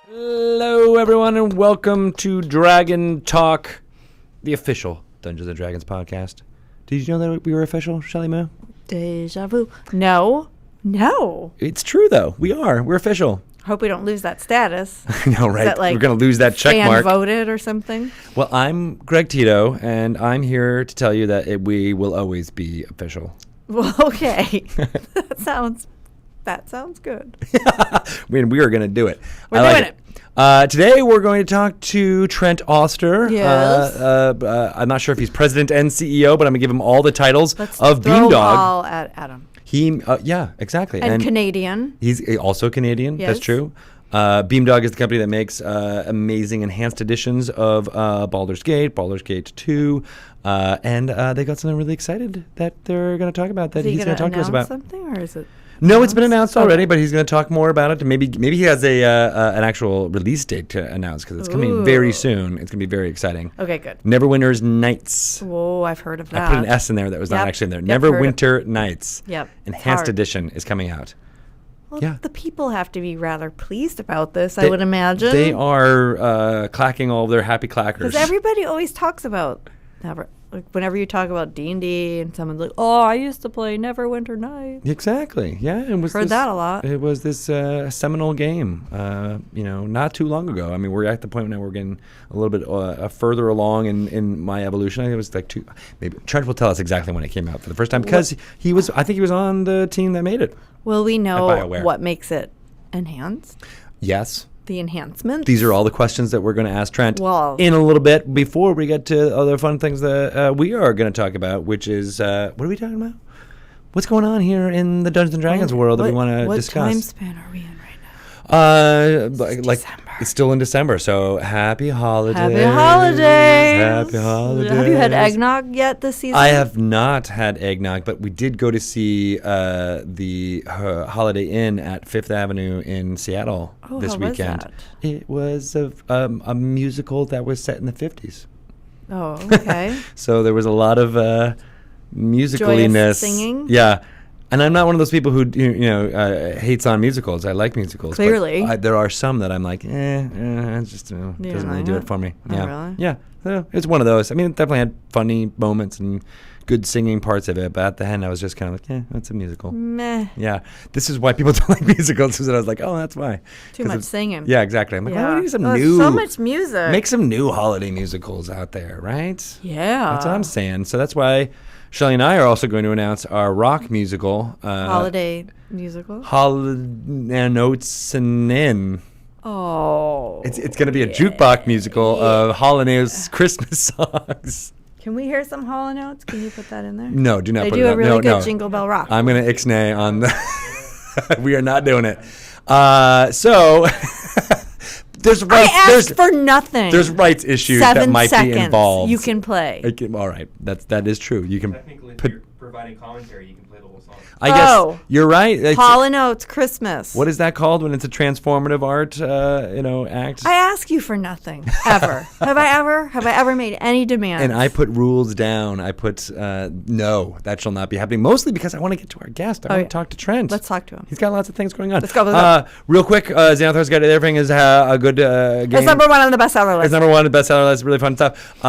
Hello, everyone, and welcome to Dragon Talk, the official Dungeons & Dragons podcast. Did you know that we were official, Shelly Moo? Deja vu. No. It's true, though. We are. We're official. Hope we don't lose that status. I know, right? That, like, we're going to lose that check mark. Fan voted or something. Well, I'm Greg Tito, and I'm here to tell you that we will always be official. Well, okay. That sounds good. I mean, we are going to do it. We're doing it. Today, we're going to talk to Trent Oster. Yes. I'm not sure if he's president and CEO, but I'm going to give him all the titles Let's of throw Beamdog. them all at Adam. Yeah, exactly. And Canadian. He's also Canadian. Yes. That's true. Beamdog is the company that makes amazing enhanced editions of Baldur's Gate 2, and they got something really excited that they're going to talk about that he's going to talk to us about. Something, or is it? No, it's been announced already, but he's going to talk more about it. And maybe he has an actual release date to announce because it's coming very soon. It's going to be very exciting. Okay, good. Neverwinter Nights. Whoa, I've heard of that. I put an S in there that was not actually in there. Yep, Neverwinter Nights. Yep. Enhanced edition is coming out. Well, Yeah. the people have to be rather pleased about this, I would imagine. They are clacking all their happy clackers. Because everybody always talks about whenever you talk about D&D and someone's like, oh, I used to play Neverwinter Nights. Exactly. Yeah, it was Heard that a lot. It was this seminal game. Not too long ago. I mean, we're at the point now we're getting a little bit further along in my evolution. I think it was like maybe Trent will tell us exactly when it came out for the first time because he was. I think he was on the team that made it. Will we know what makes it enhanced? Yes. The enhancements? These are all the questions that we're going to ask Trent in a little bit before we get to other fun things that we are going to talk about, which is, what are we talking about? What's going on here in the Dungeons & Dragons world that we want to discuss? What time span are we in right now? December. It's still in December, so happy holidays. Happy holidays. Happy holidays. Have you had eggnog yet this season? I have not had eggnog, but we did go to see the Holiday Inn at Fifth Avenue in Seattle this weekend. Was that? It was a musical that was set in the 50s. Oh, okay. So there was a lot of musicaliness. Joyous singing? Yeah. And I'm not one of those people who hates on musicals. I like musicals. Clearly. But there are some that I'm like, it just doesn't really do it for me. Oh, Yeah. really? Yeah. It's one of those. I mean, it definitely had funny moments and good singing parts of it. But at the end, I was just kind of like, it's a musical. Meh. Yeah. This is why people don't like musicals. Because I was like, oh, that's why. Too much singing. Yeah, exactly. I'm like, we need some so much music. Make some new holiday musicals out there, right? Yeah. That's what I'm saying. So that's why Shelly and I are also going to announce our rock musical. Holiday musical? Holiday Notes and In. Oh. It's going to be a jukebox musical of Holland's Christmas songs. Can we hear some Hall & Oates? Can you put that in there? No, do not put it They do up. a really good no. Jingle Bell Rock. I'm going to ixnay on the... We are not doing it. So... There's rights, I asked for nothing. There's rights issues that might be involved. You can play. All right, that is true. You can. Technically, if you're providing commentary, you can play the whole song. I guess you're right. Hall & Oates Christmas. What is that called when it's a transformative art, act? I ask you for nothing ever. Have I ever made any demands? And I put rules down. I put no, that shall not be happening. Mostly because I want to get to our guest. I want to talk to Trent. Let's talk to him. He's got lots of things going on. Let's go. Real quick, Xanathar's Guide to Everything is a good game. It's number one on the bestseller list. It's number one on the bestseller list. Really fun stuff.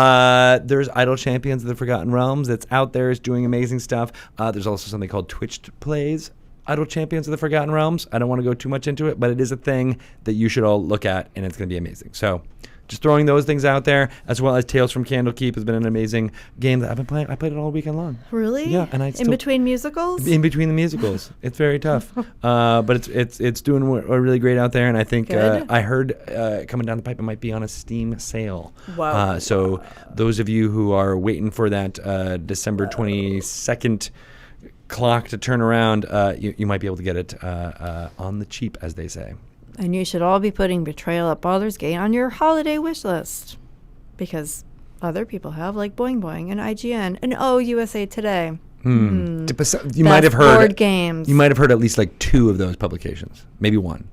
There's Idle Champions of the Forgotten Realms. It's out there. It's doing amazing stuff. There's also something called Twitched Plays. Idle Champions of the Forgotten Realms. I don't want to go too much into it, but it is a thing that you should all look at, and it's going to be amazing. So just throwing those things out there, as well as Tales from Candlekeep has been an amazing game that I've been playing. I played it all weekend long. Really? Yeah, and in between musicals. In between the musicals, it's very tough, but it's doing really great out there. And I think I heard coming down the pipe, it might be on a Steam sale. Wow! So those of you who are waiting for that December 22nd clock to turn around, you might be able to get it on the cheap, as they say. And you should all be putting Betrayal at Baldur's Gate on your holiday wish list, because other people have, like Boing Boing and IGN and USA Today. You might have heard board games. You might have heard at least like two of those publications, maybe one.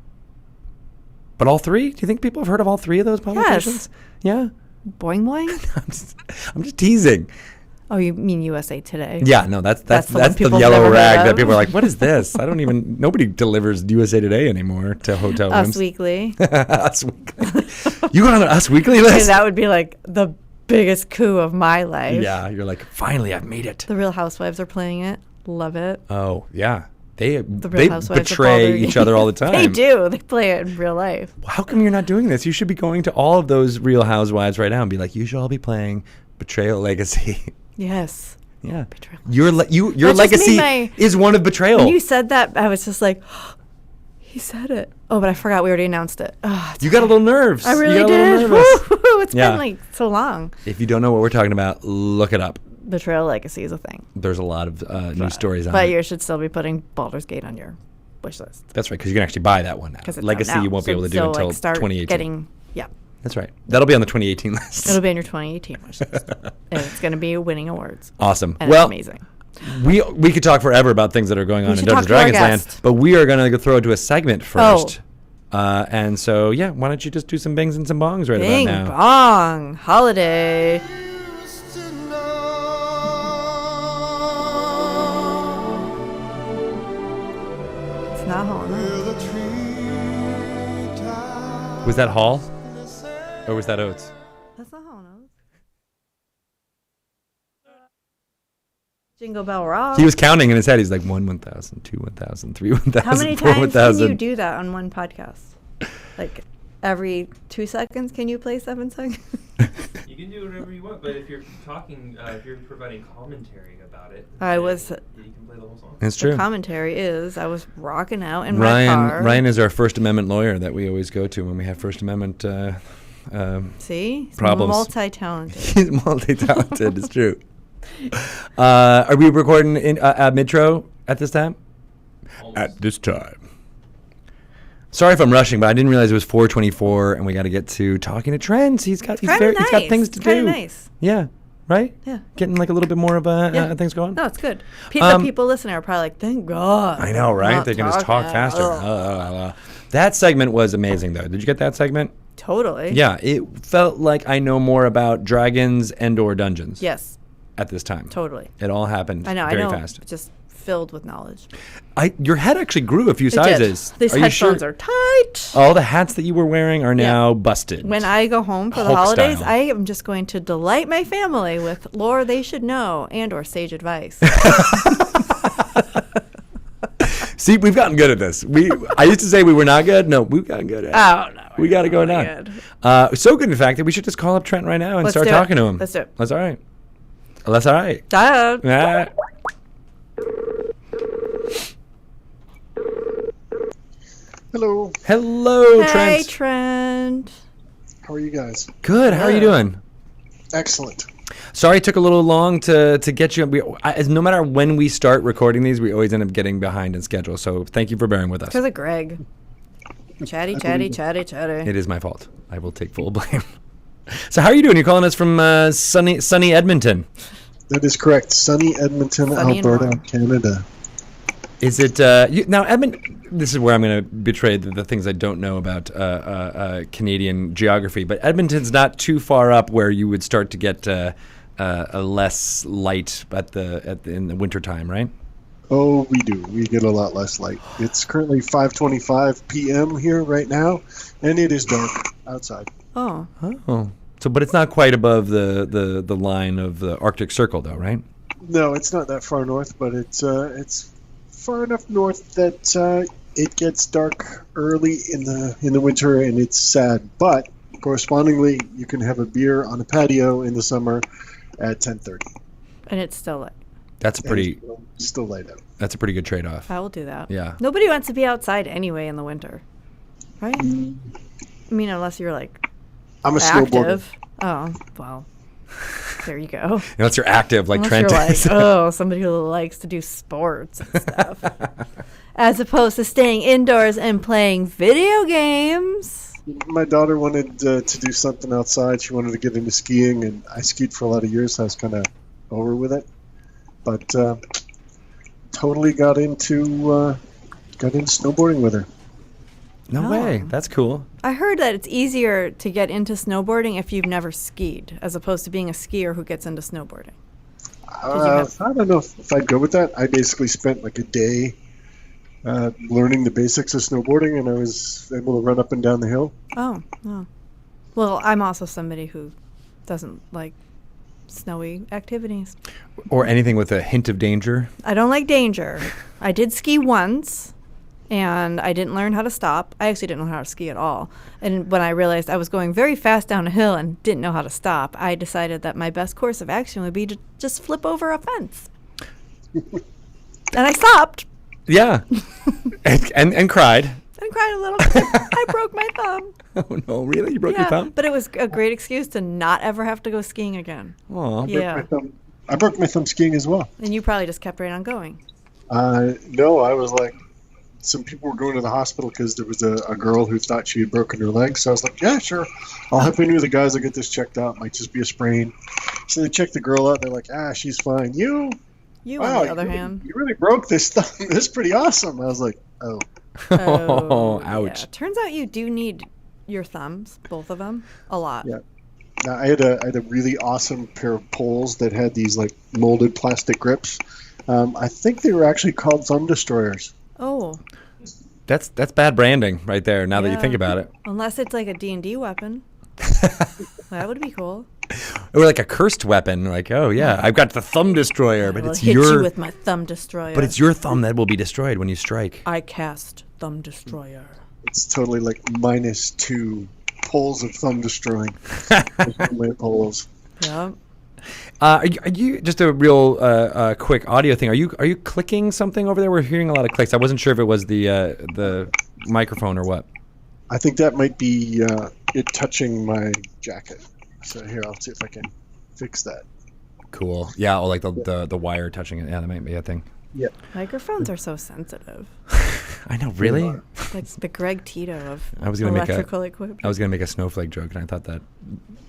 But all three? Do you think people have heard of all three of those publications? Yes. Yeah. Boing Boing? I'm just teasing. Oh, you mean USA Today? Yeah, no, that's That's the one the people yellow never heard rag that of. people are like, what is this? I don't even. Nobody delivers USA Today anymore to hotel rooms. Us Weekly. Us Weekly. You got on an Us Weekly Okay, list? that would be like the biggest coup of my life. Yeah, you're like, finally, I've made it. The Real Housewives are playing it. Love it. Oh yeah, they Real Housewives of betray Balder. each other all the time. They do. They play it in real life. How come you're not doing this? You should be going to all of those Real Housewives right now and be like, you should all be playing Betrayal Legacy. Yes. Yeah, Betrayal. your That just legacy made my- is one of betrayal. When you said that, I was just like, he said it. Oh, but I forgot we already announced it. Oh, You got a little nerves. I You really got a little did. nervous. Woo-hoo, it's Yeah. been like so long. If you don't know what we're talking about, look it up. Betrayal Legacy is a thing. There's a lot of news stories on But it. you should still be putting Baldur's Gate on your wish list. That's right, because you can actually buy that one now. Because it's Legacy out now. you won't be So- able to do so, until like, start 2018. Getting, yeah. That's right. That'll be on the 2018 list. It'll be in your 2018 wish list. And it's going to be winning awards. Awesome. And Well, it's amazing. we could talk forever about things that are going on in should Dungeons talk to our Dragons Land, guest. but we are going to throw it to a segment first. Oh. And so, yeah, why don't you just do some bings and some bongs right Bing about now? bong. Holiday. It's not Holiday. Was that Hall? Or was that Oates? That's not Holiday. Jingle Bell Rock. He was counting in his head. He's like 1, 1,000, 2, 1,000, 3, 1,000, How many 4, times 1,000. can you do that on one podcast? Like every 2 seconds, can you play 7 seconds? You can do whatever you want, but if you're talking, if you're providing commentary about it, I then was- You can play the whole song. That's The true. commentary is I was rocking out in my car. Ryan is our First Amendment lawyer that we always go to when we have First Amendment See? He's problems. multi-talented. He's multi-talented. It's true. Are we recording in Midtro at this time? Almost. At this time. Sorry if I'm rushing, but I didn't realize it was 4:24, and we got to get to talking to Trent. He's got Kinda he's got things to It's kinda do. nice. Yeah, right. Yeah. Getting like a little bit more of Yeah. things going. No, it's good. The Um, people listening are probably like, thank God. I know, right? Not They can just talk talking. faster. Ugh. That segment was amazing, though. Did you get that segment? Totally. Yeah, it felt like I know more about dragons and/or dungeons. Yes, At this time. totally. It all happened I know. very I know. fast. Just filled with knowledge. Your head actually grew a few It did. sizes. These Are you headphones sure? are tight. All the hats that you were wearing are Yeah. now busted. When I go home for the Hulk holidays, style. I am just going to delight my family with lore they should know and or sage advice. See, we've gotten good at this. I used to say we were not good. No, we've gotten good at it. Oh, no. We got to go really down. good. So good, in fact, that we should just call up Trent right now and Let's start do it. talking to him. Let's do it. That's all right. That's all right. Dad. Ah. Hello. Hello, Hey, Trent. Trent. How are you guys? Good. How are you Good. doing? Excellent. Sorry it took a little long to get you. No matter when we start recording these, we always end up getting behind in schedule. So thank you for bearing with us. Because of Greg. Chatty, chatty, chatty, chatty. It is my fault. I will take full blame. So how are you doing? You're calling us from sunny Edmonton. That is correct. Sunny Edmonton, Sunny and Alberta, warm. Canada. Is it now Edmonton? This is where I'm going to betray the things I don't know about Canadian geography. But Edmonton's not too far up where you would start to get a less light in the wintertime, right? Oh, we do. We get a lot less light. It's currently 5:25 p.m. here right now, and it is dark outside. Oh. Oh, so but it's not quite above the line of the Arctic Circle, though, right? No, it's not that far north, but it's far enough north that it gets dark early in the winter, and it's sad. But correspondingly, you can have a beer on a patio in the summer at 10:30. And it's still light. That's a pretty It's still light out. that's a pretty good trade-off. I will do that. Yeah. Nobody wants to be outside anyway in the winter. Right? I mean, unless you're like I'm a snowboarder. active. Oh, well. There you go. Unless you're active like Unless Trent you're like, is. oh, somebody who likes to do sports and stuff. As opposed to staying indoors and playing video games. My daughter wanted to do something outside. She wanted to get into skiing, and I skied for a lot of years, so I was kind of over with it. But totally got into snowboarding with her. No Oh. way. That's cool. I heard that it's easier to get into snowboarding if you've never skied, as opposed to being a skier who gets into snowboarding. have- I don't know if I'd go with that. I basically spent like a day learning the basics of snowboarding, and I was able to run up and down the hill. Oh, oh. Well, I'm also somebody who doesn't like snowy activities. Or anything with a hint of danger. I don't like danger. I did ski once, and I didn't learn how to stop. I actually didn't know how to ski at all. And when I realized I was going very fast down a hill and didn't know how to stop, I decided that my best course of action would be to just flip over a fence. And I stopped Yeah. and cried. and cried a little. I broke my thumb. Oh, no, really? You broke your thumb? But it was a great excuse to not ever have to go skiing again. Aw. Yeah. I broke my thumb skiing as well. And you probably just kept right on going. No, I was like, some people were going to the hospital because there was a girl who thought she had broken her leg. So I was like, yeah, sure. I'll help any of the guys. I'll get this checked out. Might just be a sprain. So they checked the girl out. They're like, she's fine. You, On the other hand. you really broke this thumb. This is pretty awesome. I was like, oh. Oh, ouch. Yeah. Turns out you do need your thumbs, both of them, a lot. Yeah. Now, I had a really awesome pair of poles that had these like molded plastic grips. I think they were actually called thumb destroyers. Oh, That's bad branding right there, now that you Yeah. think about it. unless it's like a D&D weapon. That would be cool. Or like a cursed weapon, like, oh yeah, I've got the thumb destroyer, but I will it's hit your you with my thumb destroyer. but it's your thumb that will be destroyed when you strike. I cast thumb destroyer. It's totally like -2 poles of thumb destroying. Lit poles. Yeah. Are you just a real quick audio thing? Are you clicking something over there? We're hearing a lot of clicks. I wasn't sure if it was the microphone or what. I think that might be it touching my jacket. So here, I'll see if I can fix that. Cool. Yeah, or like the wire touching it. Yeah, that might be a thing. Yep. Microphones are so sensitive. I know, really? Like the Greg Tito of I was gonna make electrical equipment. I was gonna make a snowflake joke, and I thought that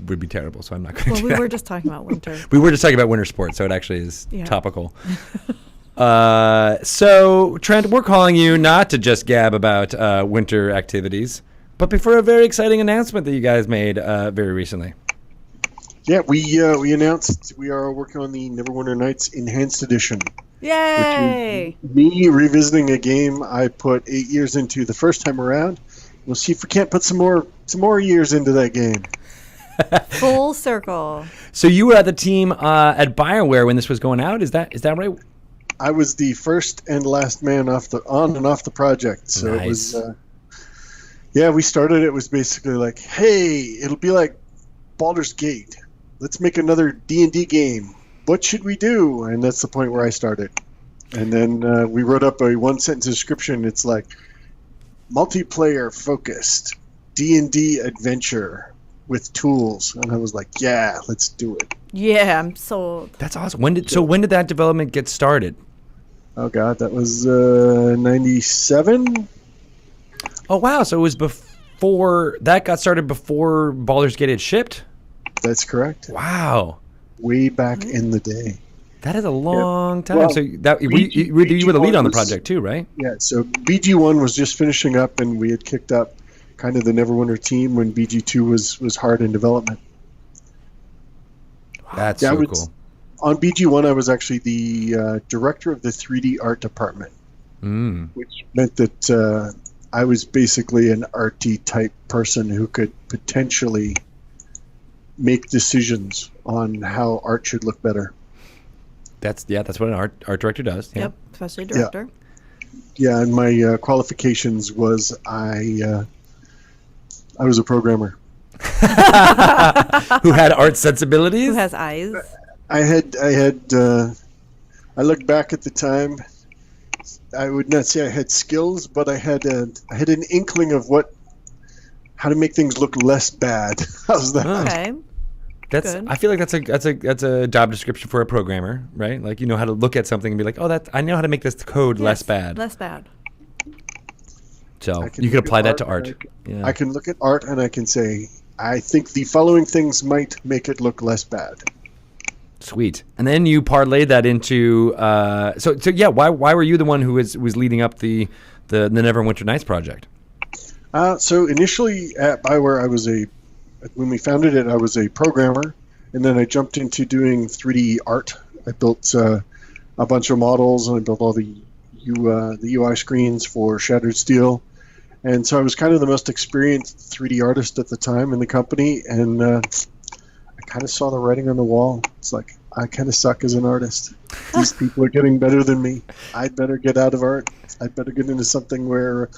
would be terrible, so I'm not gonna. Well, do we that. were just talking about winter. We were just talking about winter sports, so it actually is Yeah. topical. So, Trent, we're calling you not to just gab about winter activities, but before a very exciting announcement that you guys made very recently. Yeah, we announced we are working on the Neverwinter Nights Enhanced Edition. Yay! Me revisiting a game I put 8 years into the first time around. We'll see if we can't put some more years into that game. Full circle. So you were at the team at BioWare when this was going out. Is that right? I was the first and last man on and off the project. So Nice. it was. We started. It was basically like, hey, it'll be like Baldur's Gate. Let's make another D&D game. What should we do? And that's the point where I started. And then we wrote up a one-sentence description. It's like multiplayer focused D&D adventure with tools. And I was like, yeah, let's do it. Yeah, I'm sold. That's awesome. When did that development get started? Oh God, that was 97. Oh wow! So it was before that got started before Baldur's Gate had shipped. That's correct. Wow, Way back in the day. that is a long time. Well, so that you were the lead on the project too, right? Yeah, so BG1 was just finishing up, and we had kicked up kind of the Neverwinter team when BG2 was hard in development. That's Yeah, so I was- cool. On BG1, I was actually the director of the 3D art department, Mm. which meant that I was basically an arty type person who could potentially make decisions on how art should look better. That's what an art director does. Yeah. Yep, especially director. Yeah, and my qualifications was I was a programmer. Who had art sensibilities? Who has eyes? I look back at the time. I would not say I had skills, but I had an inkling of how to make things look less bad. How's that? Oh. Okay. That's. Good. I feel like that's a job description for a programmer, right? Like you know how to look at something and be like, oh, I know how to make this code less Yes, bad. Less bad. So I can you could look at apply that to art, art. Yeah. I can look at art and I can say, I think the following things might make it look less bad. Sweet. And then you parlayed that into so yeah. Why were you the one who was leading up the Neverwinter Nights project? So initially at BioWare, when we founded it, I was a programmer, and then I jumped into doing 3D art I built a bunch of models, and I built all the UI screens for Shattered Steel. And so I was kind of the most experienced 3D artist at the time in the company, and I kind of saw the writing on the wall. It's like, I kind of suck as an artist. These people are getting better than me. I'd better get out of art. I'd better get into something where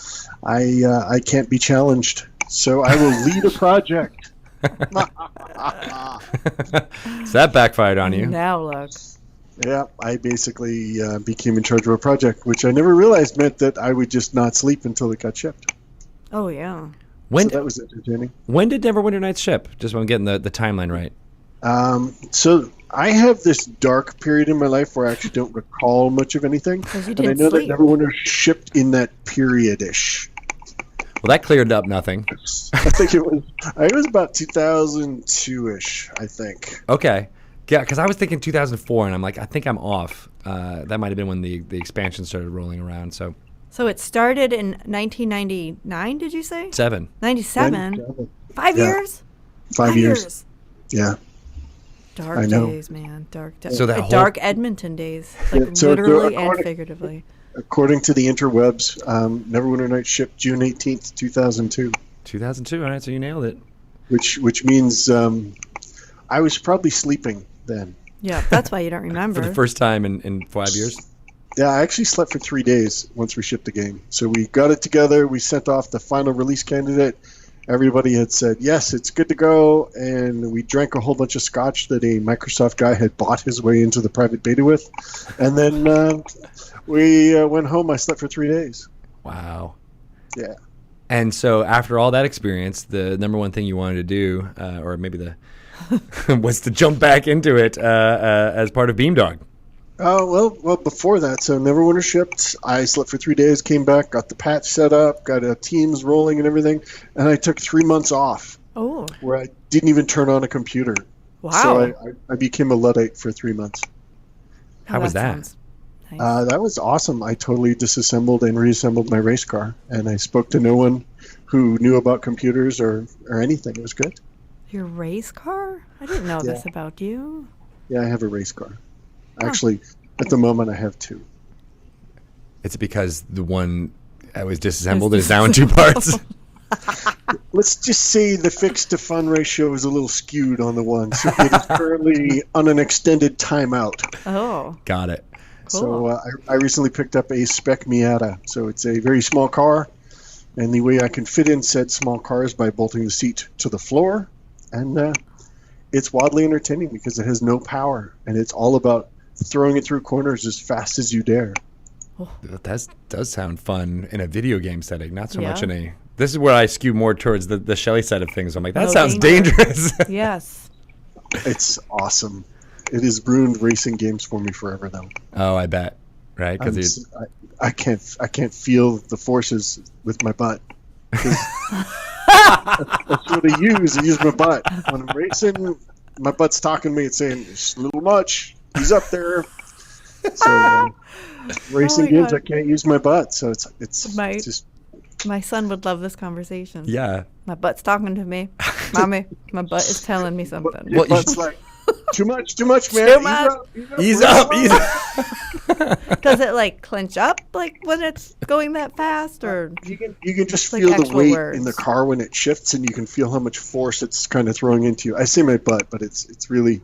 I can't be challenged. So I will lead a project. So that backfired on you. Now look. Yeah, I basically became in charge of a project, which I never realized meant that I would just not sleep until it got shipped. Oh, yeah. When, so that was entertaining. When did Neverwinter Nights ship? Just when I'm getting the timeline right. So I have this dark period in my life where I actually don't recall much of anything. Because you And I didn't know sleep. that Neverwinter shipped in that period-ish. Well, that cleared up nothing. I think it was about 2002-ish, I think. Okay. Yeah, because I was thinking 2004, and I'm like, I think I'm off. That might have been when the expansion started rolling around. So So it started in 1999, did you say? 7. 97? 97. 5 Yeah. years? 5 years. Yeah. Dark I know. days, man. Dark days. So that whole- Dark Edmonton days. Like Yeah, so literally and according- figuratively. According to the interwebs, Neverwinter Nights shipped June 18th, 2002, 2002. All right, so you nailed it. which means I was probably sleeping then. Yeah, that's why you don't remember. For the first time in 5 years. Yeah, I actually slept for 3 days once we shipped the game. So we got it together. We sent off the final release candidate. Everybody had said, yes, it's good to go. And we drank a whole bunch of scotch that a Microsoft guy had bought his way into the private beta with. And then we went home. I slept for 3 days. Wow. Yeah. And so after all that experience, the number one thing you wanted to do, or maybe was to jump back into it as part of Beamdog. Oh, well, before that, so Neverwinter shipped. I slept for 3 days, came back, got the patch set up, got Teams rolling and everything, and I took 3 months off Oh, where I didn't even turn on a computer. wow. So I became a Luddite for 3 months. How was that? sounds nice. That was awesome. I totally disassembled and reassembled my race car, and I spoke to no one who knew about computers or anything. It was good. Your race car? I didn't know this Yeah. about you. Yeah, I have a race car. Actually, at the moment, I have 2. It's because the one that was disassembled is now in 2 parts. Let's just say the fixed to fun ratio is a little skewed on the one, so it is currently on an extended timeout. Oh, Got it. So I recently picked up a spec Miata. So it's a very small car, and the way I can fit in said small car is by bolting the seat to the floor, and it's wildly entertaining because it has no power, and it's all about throwing it through corners as fast as you dare. That does sound fun in a video game setting, not so much Yeah. in a... This is where I skew more towards the Shelley side of things. I'm like, that No sounds danger. dangerous. yes. It's awesome. It has ruined racing games for me forever, though. Oh, I bet. Right? Because I can't feel the forces with my butt. 'Cause that's what I use. I use my butt when I'm racing. My butt's talking to me. It's saying it's a little much. He's up there. So racing my games, God. I can't use my butt. So it's My- just My son would love this conversation. yeah. My butt's talking to me. Mommy, my butt is telling me something. Well, your you butt's should- like too much, man. Too much. Ease We're up, slow. ease up. Does it like clench up like when it's going that fast, or You can just Like feel the actual weight words. in the car when it shifts, and you can feel how much force it's kind of throwing into you. I say my butt, but it's really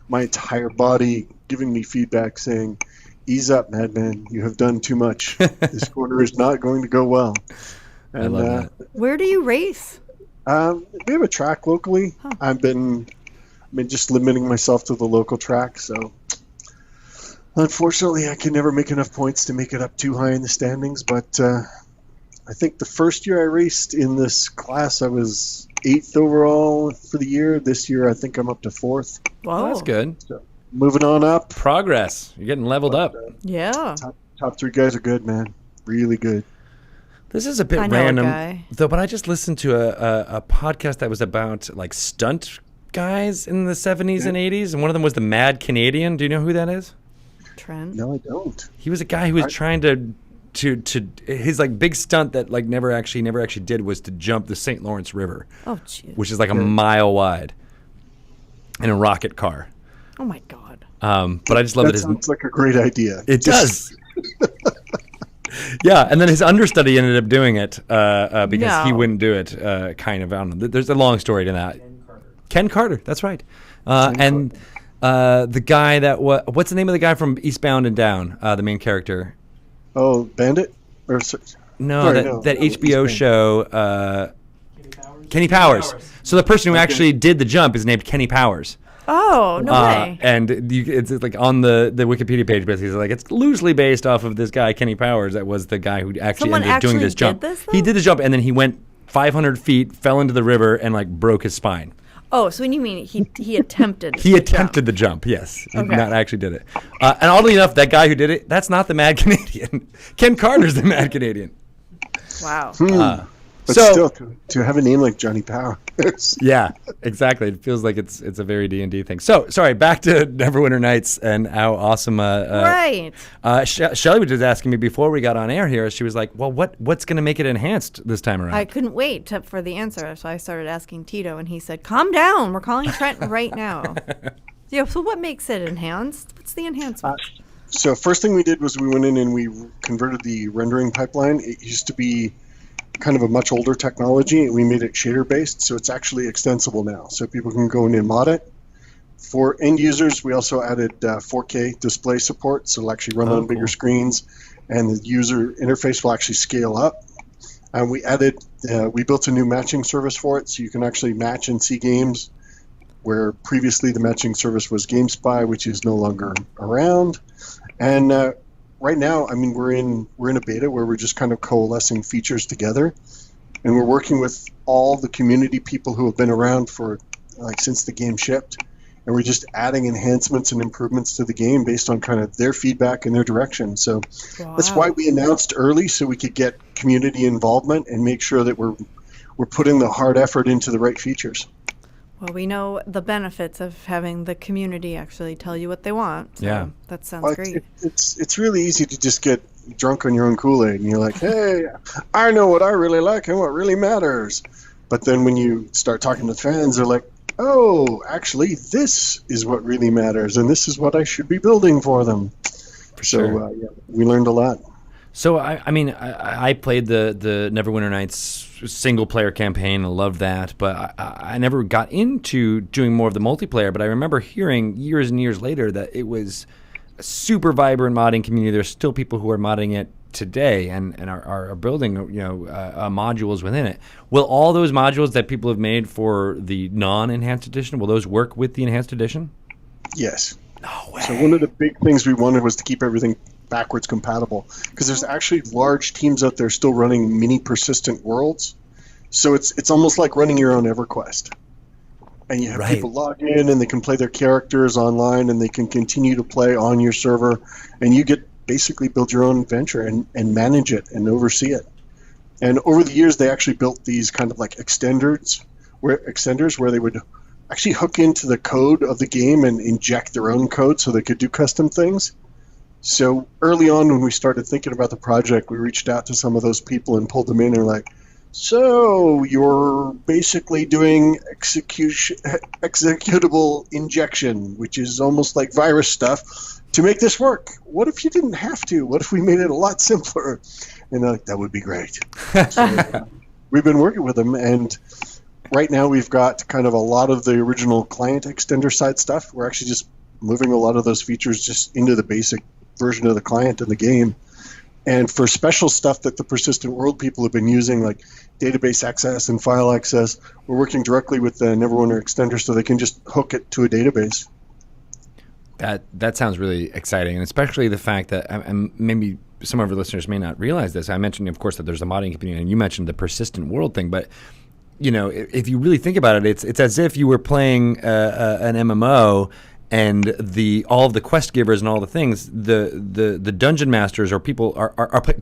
my entire body giving me feedback saying, "Ease up, madman. You have done too much. This corner is not going to go well." And, I love that. where do you race? We have a track locally. Huh. I've been just limiting myself to the local track, so unfortunately I can never make enough points to make it up too high in the standings, but I think the first year I raced in this class I was 8th overall for the year. This year I think I'm up to 4th. Whoa, Well, that's good. Moving on up. Progress. You're getting leveled up. Yeah. Top 3 guys are good, man. Really good. This is a bit I know a random, guy. though. But I just listened to a podcast that was about like stunt guys in the 70s and 80s, and one of them was the Mad Canadian. Do you know who that is? Trent. No, I don't. He was a guy who was trying to his like big stunt that like never actually did was to jump the St. Lawrence River, Oh, jeez. which is like a mile wide, in a rocket car. Oh my God. But I just love That that sounds like a great idea. it does. Yeah, and then his understudy ended up doing it because he No. wouldn't do it. Kind of. I don't know. There's a long story to that. Ken Carter. Ken Carter. That's right. And the guy that what's the name of the guy from Eastbound and Down? The main character. Oh, Bandit? Or, No, sorry, that no, HBO Eastbound. show. Kenny Powers. Kenny Powers. So the person who actually did the jump is named Kenny Powers. Oh, no way. And it's like on the Wikipedia page, basically, it's like it's loosely based off of this guy, Kenny Powers, that was the guy who actually Someone ended up doing actually this jump. did this, though? He did the jump, and then he went 500 feet, fell into the river, and like broke his spine. Oh, so when you mean he attempted He the attempted jump. the jump, yes. He Okay. not actually did it. And oddly enough, that guy who did it, that's not the Mad Canadian. Ken Carter's the Mad Canadian. Wow. But So- still, to have a name like Johnny Powers. Yeah, exactly. It feels like it's a very D&D thing. So, sorry, back to Neverwinter Nights and how awesome. Right. Shelly was just asking me before we got on air here. She was like, "Well, what's going to make it enhanced this time around?" I couldn't wait for the answer, so I started asking Tito, and he said, "Calm down. We're calling Trent right now." Yeah. So what makes it enhanced? What's the enhancement? So first thing we did was we went in and we converted the rendering pipeline. It used to be kind of a much older technology, and we made it shader based, so it's actually extensible now, so people can go in and mod it. For end users, we also added 4K display support, so it'll actually run on bigger cool. screens, and the user interface will actually scale up. And we built a new matching service for it, so you can actually match and see games where previously the matching service was GameSpy, which is no longer around. And right now, I mean, we're in a beta where we're just kind of coalescing features together, and we're working with all the community people who have been around for since the game shipped, and we're just adding enhancements and improvements to the game based on kind of their feedback and their direction. So that's why we announced early, so we could get community involvement and make sure that we're putting the hard effort into the right features. Well, we know the benefits of having the community actually tell you what they want. So Yeah. that sounds Well, great. It's really easy to just get drunk on your own Kool-Aid, and you're like, hey, I know what I really like and what really matters. But then when you start talking to fans, they're like, oh, actually, this is what really matters, and this is what I should be building for them. sure. Yeah, we learned a lot. So I played the Neverwinter Nights single player campaign and loved that, but I never got into doing more of the multiplayer. But I remember hearing years and years later that it was a super vibrant modding community. There's still people who are modding it today and are building modules within it. Will all those modules that people have made for the non-enhanced edition, will those work with the enhanced edition? Yes. No way. So one of the big things we wanted was to keep everything backwards compatible, because there's actually large teams out there still running mini persistent worlds. So it's almost like running your own EverQuest. And you have Right. people log in and they can play their characters online and they can continue to play on your server, and you get basically build your own adventure and manage it and oversee it. And over the years they actually built these kind of like extenders where they would actually hook into the code of the game and inject their own code so they could do custom things. So early on when we started thinking about the project, we reached out to some of those people and pulled them in and were like, so you're basically doing executable injection, which is almost like virus stuff, to make this work. What if you didn't have to? What if we made it a lot simpler? And they're like, that would be great. So we've been working with them, and right now we've got kind of a lot of the original client extender side stuff. We're actually just moving a lot of those features just into the basic version of the client in the game. And for special stuff that the persistent world people have been using, like database access and file access, we're working directly with the Neverwinter extender so they can just hook it to a database. That sounds really exciting, and especially the fact that and maybe some of our listeners may not realize this. I mentioned, of course, that there's a modding community, and you mentioned the persistent world thing. But if you really think about it, it's as if you were playing an MMO, and all of the quest givers and all the things, the dungeon masters or people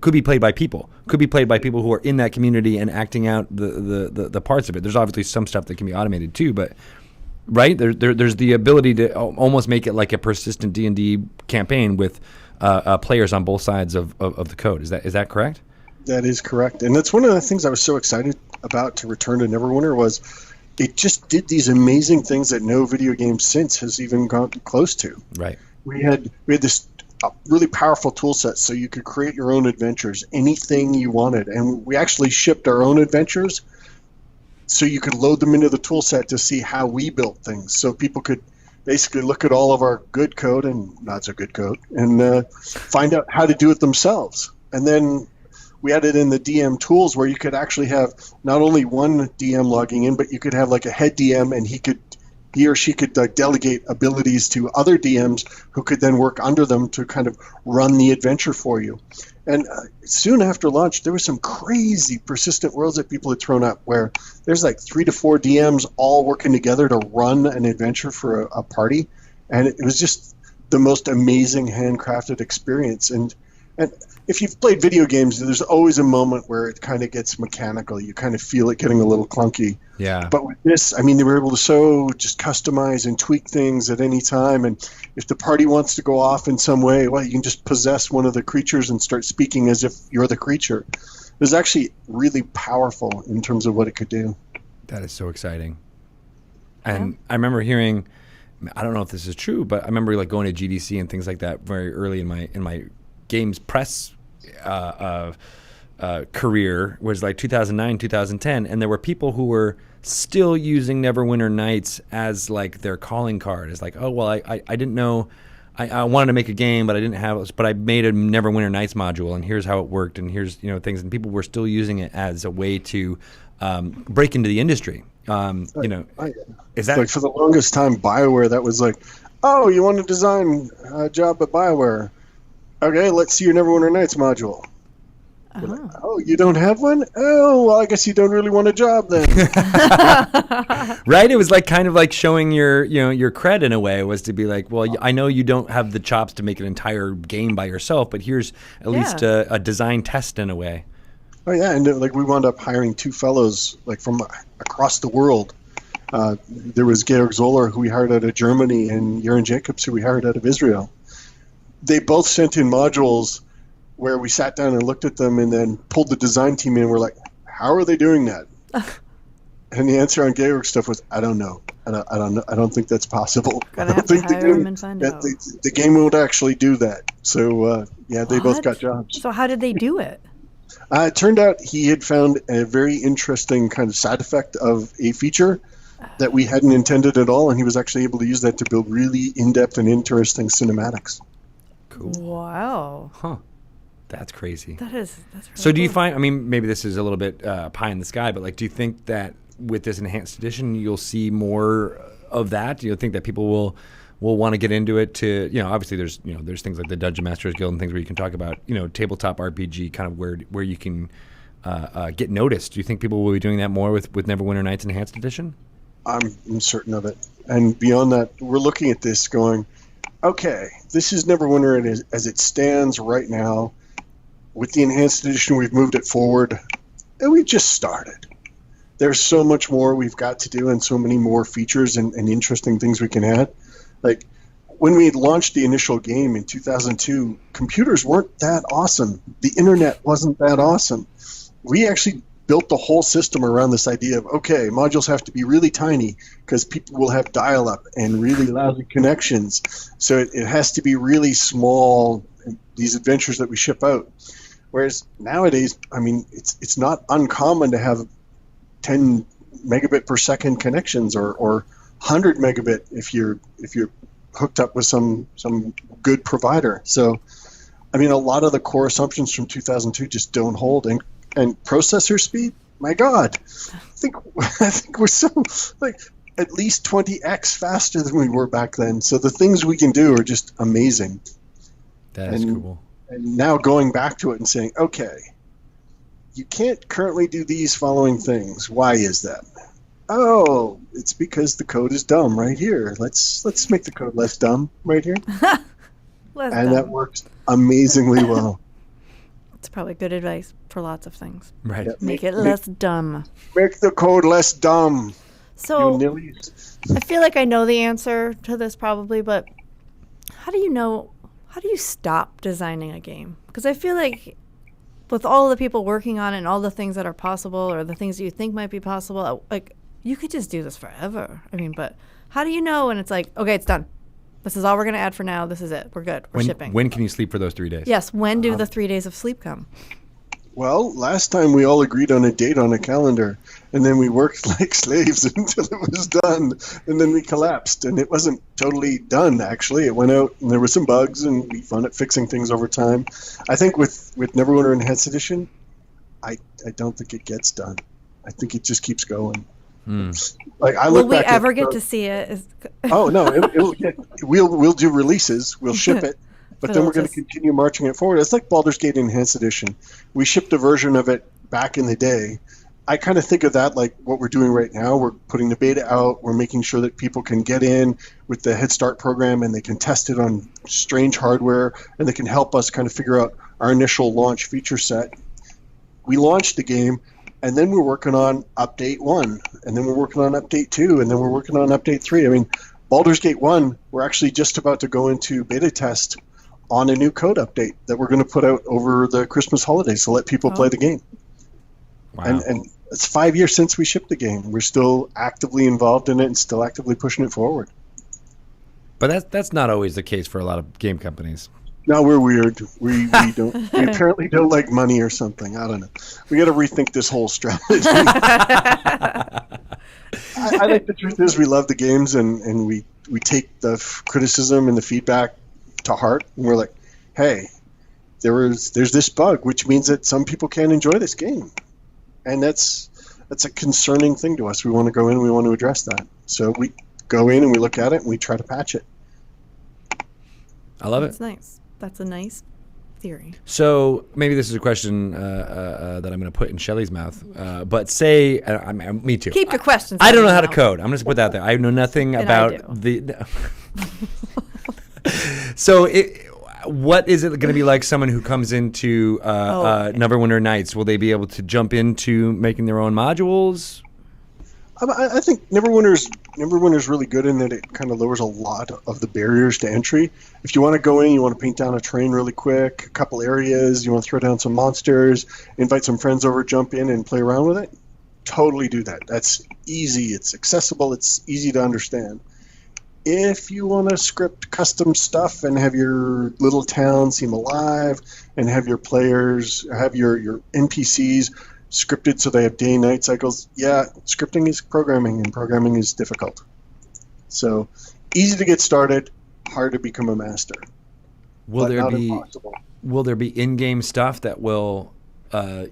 could be played by people. Could be played by people who are in that community and acting out the parts of it. There's obviously some stuff that can be automated too, but. Right, there's the ability to almost make it like a persistent D&D campaign with players on both sides of the code. Is that correct? That is correct, and that's one of the things I was so excited about to return to Neverwinter was it just did these amazing things that no video game since has even gone close to. Right. we had this really powerful tool set, so you could create your own adventures, anything you wanted, and we actually shipped our own adventures, so you could load them into the tool set to see how we built things, so people could basically look at all of our good code and not so good code and find out how to do it themselves. And then we added in the DM tools where you could actually have not only one DM logging in, but you could have like a head DM, and he or she could delegate abilities to other DMs who could then work under them to kind of run the adventure for you. And soon after launch, there were some crazy persistent worlds that people had thrown up where there's like 3 to 4 DMs all working together to run an adventure for a party. And it was just the most amazing handcrafted experience. And if you've played video games, there's always a moment where it kind of gets mechanical. You kind of feel it getting a little clunky. Yeah. But with this, I mean, they were able to just customize and tweak things at any time. And if the party wants to go off in some way, well, you can just possess one of the creatures and start speaking as if you're the creature. It was actually really powerful in terms of what it could do. That is so exciting. And I remember hearing, I don't know if this is true, but I remember like going to GDC and things like that very early in my games press career, was like 2009, 2010, and there were people who were still using Neverwinter Nights as like their calling card. It's like, oh well, I didn't know, I wanted to make a game, but I didn't have, but I made a Neverwinter Nights module, and here's how it worked, and here's things, and people were still using it as a way to break into the industry. Is that like for the longest time, BioWare? That was like, oh, you want to design a job at BioWare? Okay, let's see your Neverwinter Nights module. Like, oh, you don't have one? Oh, well, I guess you don't really want a job then. Right? It was like kind of like showing your cred in a way, was to be like, well, I know you don't have the chops to make an entire game by yourself, but here's at least a design test in a way. Oh yeah, and like we wound up hiring 2 fellows like from across the world. There was Georg Zoller, who we hired out of Germany, and Jeroen Jacobs, who we hired out of Israel. They both sent in modules where we sat down and looked at them and then pulled the design team in. We're like, how are they doing that? And the answer on Georg's stuff was, I don't know. I don't know. I don't think that's possible. Gonna have to hire them and find out. The game won't actually do that. So they both got jobs. So how did they do it? It turned out he had found a very interesting kind of side effect of a feature that we hadn't intended at all, and he was actually able to use that to build really in-depth and interesting cinematics. Cool. Wow. Huh. That's crazy. That's really So do you cool. find, I mean, maybe this is a little bit pie in the sky, but like, do you think that with this enhanced edition, you'll see more of that? Do you think that people will want to get into it to, obviously there's things like the Dungeon Masters Guild and things where you can talk about, tabletop RPG, kind of where you can get noticed. Do you think people will be doing that more with Neverwinter Nights Enhanced Edition? I'm certain of it. And beyond that, we're looking at this going, okay, this is Neverwinter as it stands right now. With the Enhanced Edition, we've moved it forward, and we've just started. There's so much more we've got to do and so many more features and interesting things we can add. Like, when we launched the initial game in 2002, computers weren't that awesome. The internet wasn't that awesome. We actually built the whole system around this idea of, okay, modules have to be really tiny because people will have dial-up and really lousy connections. So it has to be really small, these adventures that we ship out. Whereas nowadays, I mean, it's not uncommon to have 10 megabit per second connections or 100 megabit if you're hooked up with some good provider. So, I mean, a lot of the core assumptions from 2002 just don't hold. And processor speed, my God, I think we're so like at least 20x faster than we were back then. So the things we can do are just amazing. That is cool. And now going back to it and saying, okay, you can't currently do these following things. Why is that? Oh, it's because the code is dumb right here. Let's make the code less dumb right here. That works amazingly well. It's probably good advice for lots of things. Right. Yeah, Make it less dumb. Make the code less dumb. So You nillies. I feel like I know the answer to this probably, but how do you stop designing a game? Because I feel like with all the people working on it and all the things that are possible or the things that you think might be possible, like you could just do this forever. I mean, but how do you know when it's like, okay, it's done? This is all we're going to add for now. This is it. We're good. We're shipping. When can you sleep for those 3 days? Yes. When do the 3 days of sleep come? Well, last time we all agreed on a date on a calendar, and then we worked like slaves until it was done, and then we collapsed, and it wasn't totally done, actually. It went out, and there were some bugs, and we found it fixing things over time. I think with Neverwinter Enhanced Edition, I don't think it gets done. I think it just keeps going. Like I Will look we back ever at, get to see it? Oh no, we'll do releases. We'll ship it, but then we're going to continue marching it forward. It's like Baldur's Gate Enhanced Edition. We shipped a version of it back in the day. I kind of think of that like what we're doing right now. We're putting the beta out. We're making sure that people can get in with the Head Start program and they can test it on strange hardware, and they can help us kind of figure out our initial launch feature set. We launched the game, and then we're working on Update 1, and then we're working on Update 2, and then we're working on Update 3. I mean, Baldur's Gate 1, we're actually just about to go into beta test on a new code update that we're going to put out over the Christmas holidays to let people play the game. Wow. And it's 5 years since we shipped the game. We're still actively involved in it and still actively pushing it forward. But that's not always the case for a lot of game companies. No, we're weird. We don't. We apparently don't like money or something. I don't know. We got to rethink this whole strategy. I think the truth is we love the games, and we take the criticism and the feedback to heart, and we're like, hey, there's this bug, which means that some people can't enjoy this game, and that's a concerning thing to us. We want to go in and we want to address that. So we go in and we look at it and we try to patch it. I love it. That's nice. That's a nice theory. So maybe this is a question that I'm going to put in Shelley's mouth. But say, me too. Keep your questions. I don't know how to now. code. I'm just put that there. I know nothing And about I do. the. So what is it going to be like? Someone who comes into Neverwinter Nights, will they be able to jump into making their own modules? I think Neverwinter's really good in that it kind of lowers a lot of the barriers to entry. If you want to go in, you want to paint down a train really quick, a couple areas, you want to throw down some monsters, invite some friends over, jump in and play around with it, totally do that. That's easy, it's accessible, it's easy to understand. If you want to script custom stuff and have your little town seem alive and have your players, have your NPCs scripted so they have day and night cycles, yeah, scripting is programming, and programming is difficult. So easy to get started, hard to become a master. Will there not be impossible. will there be in-game stuff that will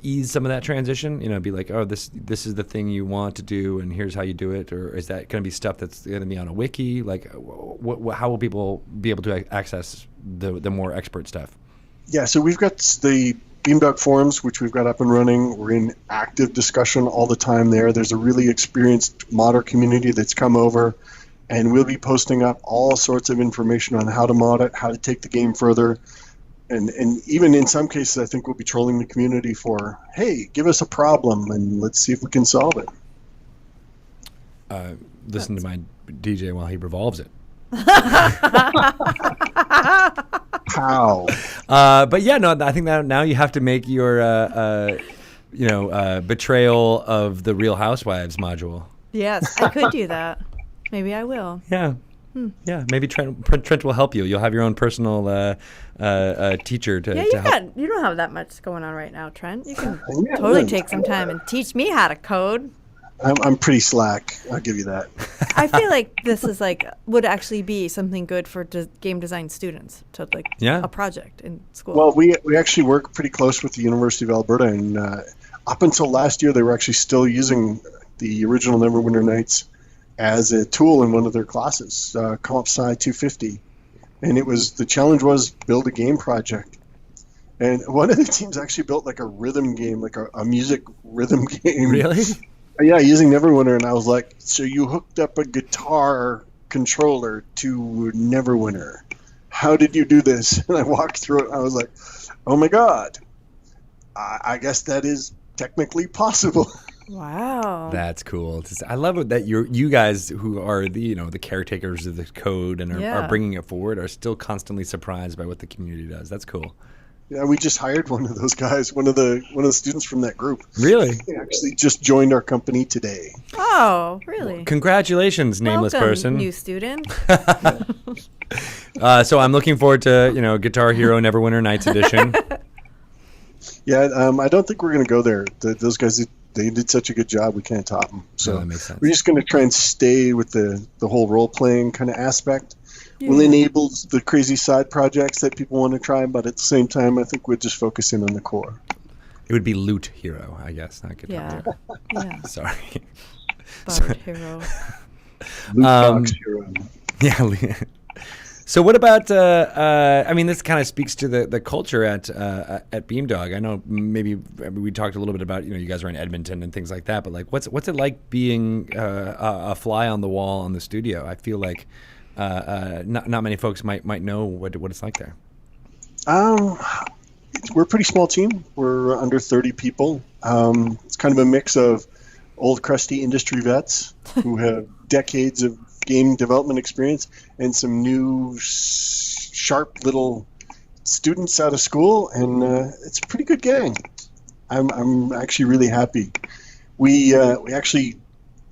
ease some of that transition? You know, be like, oh, this is the thing you want to do, and here's how you do it, or is that going to be stuff that's going to be on a wiki? Like, how will people be able to access the more expert stuff? Yeah, so we've got the Beamdog forums, which we've got up and running. We're in active discussion all the time there. There's a really experienced modder community that's come over, and we'll be posting up all sorts of information on how to mod it, how to take the game further. And even in some cases, I think we'll be trolling the community for, hey, give us a problem, and let's see if we can solve it. Listen to my DJ while he revolves it. How? But yeah, no, I think that now you have to make your, betrayal of the Real Housewives module. Yes, I could do that. Maybe I will. Yeah. Yeah, maybe Trent will help you. You'll have your own personal teacher to help. You don't have that much going on right now, Trent. You can totally take some time and teach me how to code. I'm pretty slack. I'll give you that. I feel like this is would actually be something good for game design students to a project in school. Well, we actually work pretty close with the University of Alberta, and up until last year, they were actually still using the original Neverwinter Nights as a tool in one of their classes, Comp Sci 250, and the challenge was build a game project. And one of the teams actually built a rhythm game, a music rhythm game. Really? Yeah, using Neverwinter, and I was like, so you hooked up a guitar controller to Neverwinter. How did you do this? And I walked through it, and I was like, oh my god, I guess that is technically possible. Wow. That's cool. I love it that you guys who are the caretakers of the code and are bringing it forward are still constantly surprised by what the community does. That's cool. Yeah, we just hired one of those guys, one of the students from that group. Really? He actually just joined our company today. Oh, really? Congratulations, nameless Welcome, person. new student. So I'm looking forward to Guitar Hero Neverwinter Nights edition. Yeah, I don't think we're going to go there. Those guys, they did such a good job. We can't top them. So that makes sense. we're just going to try and stay with the whole role playing kind of aspect. Yeah. We'll enable the crazy side projects that people want to try, but at the same time, I think we'll just focus in on the core. It would be Loot Hero, I guess, not Guitar Yeah. Hero. Yeah. Sorry. Bard hero. Loot box hero. Yeah. So what about? I mean, this kind of speaks to the culture at Beamdog. I know maybe we talked a little bit about you guys are in Edmonton and things like that, but like what's it like being a fly on the wall on the studio? I feel like not many folks might know what it's like there. We're a pretty small team. We're under 30 people. It's kind of a mix of old crusty industry vets who have decades of game development experience and some new sharp little students out of school, and it's a pretty good gang. I'm actually really happy. We actually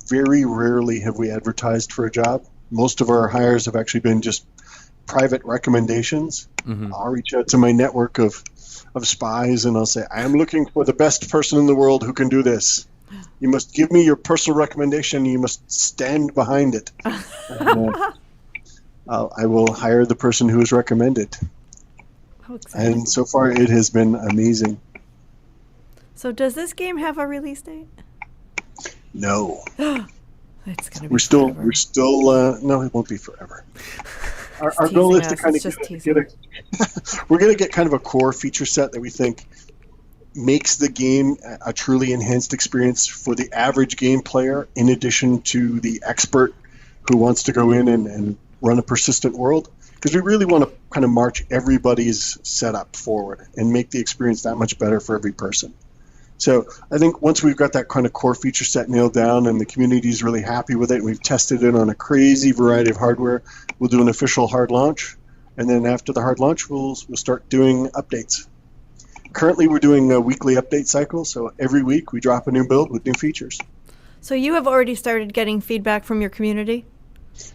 very rarely have we advertised for a job. Most of our hires have actually been just private recommendations. Mm-hmm. I'll reach out to my network of spies and I'll say, I am looking for the best person in the world who can do this. You must give me your personal recommendation. You must stand behind it. And, I will hire the person who is recommended. And so far, it has been amazing. So does this game have a release date? No. It's gonna be We're still. No, it won't be forever. Our goal is to kind of we're going to get kind of a core feature set that we think makes the game a truly enhanced experience for the average game player, in addition to the expert who wants to go in and run a persistent world. Because we really want to kind of march everybody's setup forward and make the experience that much better for every person. So I think once we've got that kind of core feature set nailed down and the community is really happy with it, and we've tested it on a crazy variety of hardware, we'll do an official hard launch. And then after the hard launch, we'll start doing updates. Currently, we're doing a weekly update cycle, so every week we drop a new build with new features. So you have already started getting feedback from your community?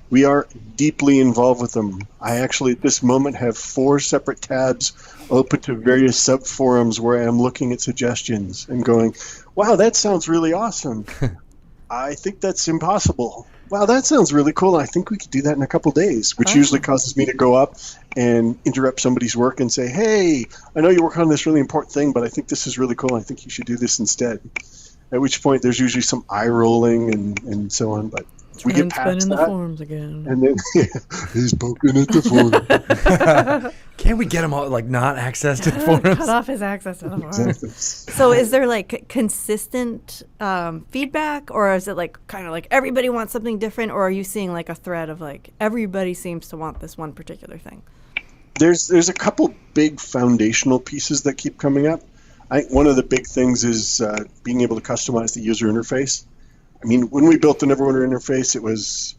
We are deeply involved with them. I actually, at this moment, have 4 separate tabs open to various sub-forums where I'm looking at suggestions and going, wow, that sounds really awesome. I think that's impossible. Wow, that sounds really cool. I think we could do that in a couple days, which usually causes me to go up and interrupt somebody's work and say, hey, I know you're working on this really important thing, but I think this is really cool. I think you should do this instead. At which point there's usually some eye rolling and so on, but we get past the that. forums again. And then he's poking at the forum. Can't we get him all not access to the forums? Cut off his access to the forums. Exactly. So is there consistent feedback, or is it kind of everybody wants something different, or are you seeing a thread of everybody seems to want this one particular thing? There's a couple big foundational pieces that keep coming up. I think one of the big things is being able to customize the user interface. I mean, when we built the Neverwinter interface, it was